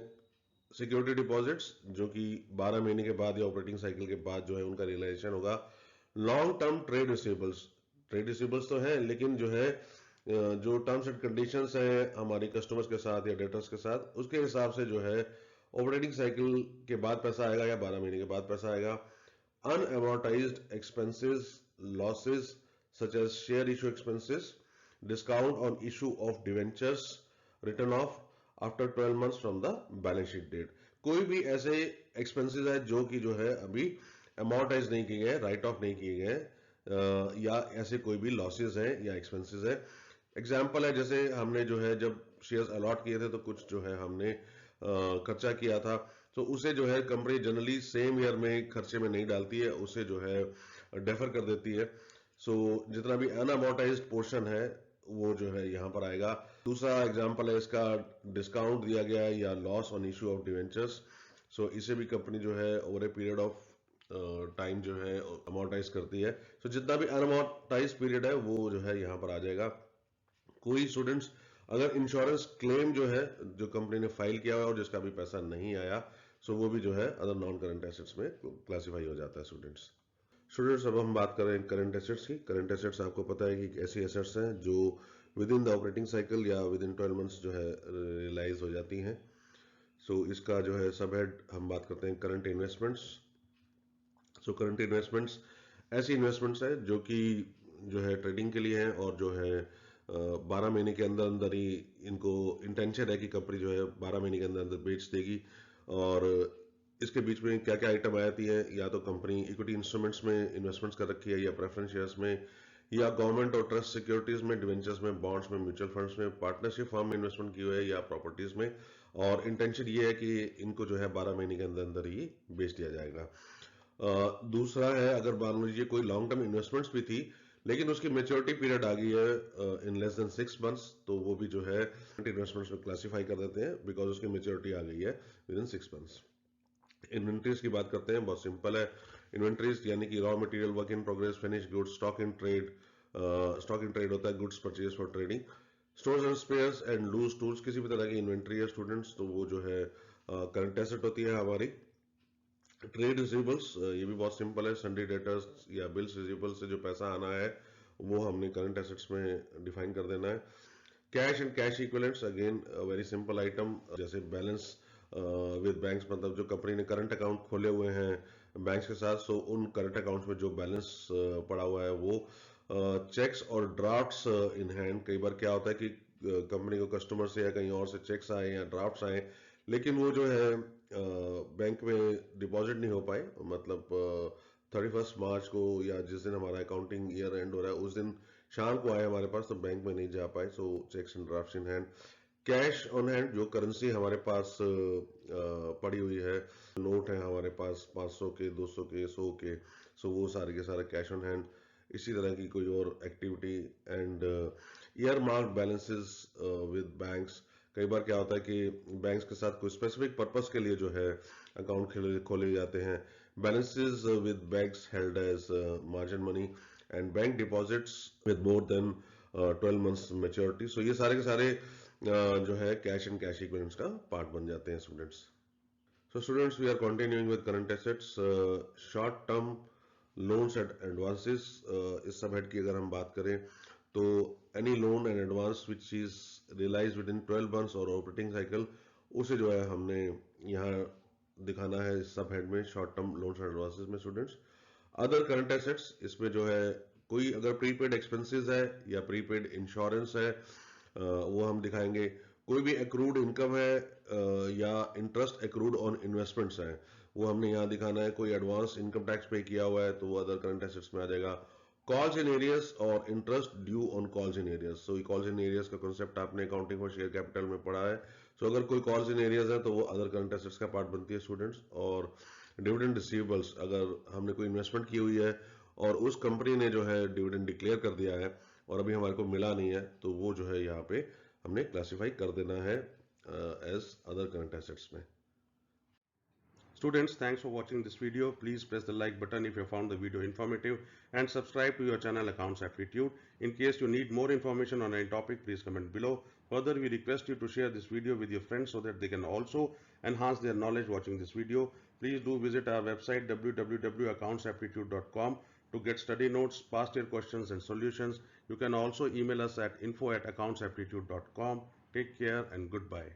[SPEAKER 1] सिक्योरिटी डिपॉजिट्स, जो कि 12 महीने के बाद या ऑपरेटिंग साइकिल के बाद जो है उनका रियलाइजेशन होगा। Long term trade receivables, trade receivables तो है लेकिन जो है जो टर्म्स एंड कंडीशंस है हमारी कस्टमर्स के साथ या डेटर्स के साथ, उसके हिसाब से जो है ऑपरेटिंग साइकिल के बाद पैसा आएगा या 12 महीने के बाद पैसा आएगा। Unamortised expenses, losses such as share issue expenses, discount on issue of debentures written off after 12 months from the balance sheet date. कोई भी ऐसे एक्सपेंसेस है जो कि जो है अभी अमोर्टाइज नहीं किए गए, राइट ऑफ नहीं किए गए, या ऐसे कोई भी लॉसेस है या एक्सपेंसेस है। एग्जाम्पल है जैसे हमने जो है जब शेयर्स अलॉट किए थे तो कुछ जो है हमने खर्चा किया था, तो उसे जो है कंपनी जनरली सेम ईयर में खर्चे में नहीं डालती है, उसे जो है डेफर कर देती है। सो जितना भी अनअमोर्टाइज्ड पोर्शन है वो जो है यहाँ पर आएगा। दूसरा एग्जांपल है इसका डिस्काउंट दिया गया है या loss on issue of debentures. So इसे भी कंपनी जो है over a period of time जो है अमोर्टाइज करती है। सो जितना भी अनअमोर्टाइज पीरियड है वो जो है यहाँ पर आ जाएगा। कोई स्टूडेंट्स अगर इंश्योरेंस क्लेम जो है जो कंपनी ने फाइल किया हुआ है और जिसका अभी पैसा नहीं आया, सो वो भी जो है अदर नॉन करंट एसेट्स में क्लासीफाई हो जाता है स्टूडेंट्स। अब हम बात करें करंट एसेट्स की। करंट एसेट्स आपको पता है कि ऐसी एसेट्स हैं जो with in the operating cycle या विद इन 12 मंथ्स जो है रियलाइज हो जाती हैं। सो इसका जो है सब हेड हम बात करते हैं current investments. So current investments ऐसी इन्वेस्टमेंट्स है जो कि जो है ट्रेडिंग के लिए है और जो है 12 महीने के अंदर अंदर ही इनको इंटेंशन है कि कंपनी जो है 12 महीने के अंदर अंदर बेच देगी। और इसके बीच में क्या क्या आइटम आ जाती है, या तो कंपनी इक्विटी इंस्ट्रूमेंट्स में इन्वेस्टमेंट्स कर रखी है, या प्रेफरेंस शेयर्स में, या गवर्नमेंट और ट्रस्ट सिक्योरिटीज में, डिवेंचर्स में, बॉन्ड्स में, म्यूचुअल फंड्स में, पार्टनरशिप फॉर्म में इन्वेस्टमेंट की हुई है, या प्रॉपर्टीज में। और इंटेंशन ये है कि इनको जो है 12 महीने के अंदर अंदर ही बेच दिया जाएगा। दूसरा है, अगर मान लीजिए कोई लॉन्ग टर्म इन्वेस्टमेंट्स भी थी लेकिन उसकी मेच्योरिटी पीरियड आ गई है इन लेस देन 6 मंथ्स, तो वो भी जो है इन्वेस्टमेंट्स में क्लासीफाई कर देते हैं बिकॉज उसकी मेच्योरिटी आ गई है विद इन 6 मंथ्स। इन्वेंट्रीज की बात करते हैं, बहुत सिंपल है। इन्वेंट्रीज यानी कि raw material, work in progress, finish goods, stock in trade. Stock in trade होता है goods purchase for trading. Stores and spares and loose tools, किसी भी तरह की इन्वेंट्री है स्टूडेंट्स, तो वो जो है करंट एसेट होती है हमारी। ट्रेड रिसीवेबल्स, ये भी बहुत सिंपल है। सन्डी डेटर्स या बिल्स रिसीवेबल से जो पैसा आना है वो हमने करंट एसेट्स में डिफाइन कर देना है। Cash and cash equivalents, again very simple item, जैसे बैलेंस विद बैंक्स, मतलब जो कंपनी ने करंट अकाउंट खोले हुए हैं बैंक्स के साथ, सो उन करंट अकाउंट्स में जो बैलेंस पड़ा हुआ है वो। चेक्स और ड्राफ्ट्स इन हैंड, कई बार क्या होता है कि कंपनी को कस्टमर से या कहीं और से चेक्स आए या ड्राफ्ट्स आए लेकिन वो जो है बैंक में डिपॉजिट नहीं हो पाए, मतलब 31 मार्च को या जिस दिन हमारा अकाउंटिंग ईयर एंड हो रहा है उस दिन शाम को आए हमारे पास, तो बैंक में नहीं जा पाए। So cheques and drafts in hand. Cash on hand, जो करेंसी हमारे पास पड़ी हुई है, नोट है हमारे पास 500 के, 200 के, 100 के, सो वो सारे के सारे कैश ऑन हैंड। इसी तरह की कोई और activity. And year mark balances with banks, कई बार क्या होता है कि बैंक्स के साथ कोई स्पेसिफिक पर्पस के लिए जो है अकाउंट खोले जाते हैं। Balances with banks held as margin money and bank deposits with more than 12 months maturity. So ये सारे के सारे जो है कैश एंड कैश इक्विवेलेंट्स का पार्ट बन जाते हैं students. So students, we are continuing with current assets, short-term loans and advances। इस सब हेड की अगर हम बात करें तो any loan and advance which is realized within 12 months और operating cycle, उसे जो है हमने यहाँ दिखाना है इस सब हेड में, short term loans and advances में स्टूडेंट्स। अदर करंट एसेट्स, इसमें जो है कोई अगर प्रीपेड एक्सपेंसेस है या प्रीपेड इंश्योरेंस है वो हम दिखाएंगे। कोई भी एक्रूड इनकम है या इंटरेस्ट एक्रूड ऑन इन्वेस्टमेंट्स है वो हमने यहाँ दिखाना है। कोई एडवांस इनकम टैक्स पे किया हुआ है तो वो अदर करंट एसेट्स में आ जाएगा। कॉल्स इन एरियस और interest due on calls in areas, so calls in areas का कॉन्सेप्ट आपने अकाउंटिंग और शेयर कैपिटल में पढ़ा है। सो अगर कोई कॉल्स इन एरियस है तो वो अदर करंट एसेट्स का पार्ट बनती है स्टूडेंट्स। और डिविडेंड रिसीवेबल्स, अगर हमने कोई इन्वेस्टमेंट की हुई है और उस कंपनी ने जो है डिविडेंड डिक्लेयर कर दिया है और अभी हमारे को मिला नहीं है, तो वो जो है यहाँ पे हमने क्लासिफाई कर देना है एज अदर करंट एसेट्स में।
[SPEAKER 2] Students, thanks for watching this video. Please press the like button if you found the video informative and subscribe to your channel Accounts Aptitude. In case you need more information on any topic, please comment below. Further, we request you to share this video with your friends so that they can also enhance their knowledge watching this video. Please do visit our website www.accountsaptitude.com to get study notes, past year questions and solutions. You can also email us at info@accountsaptitude.com. Take care and goodbye.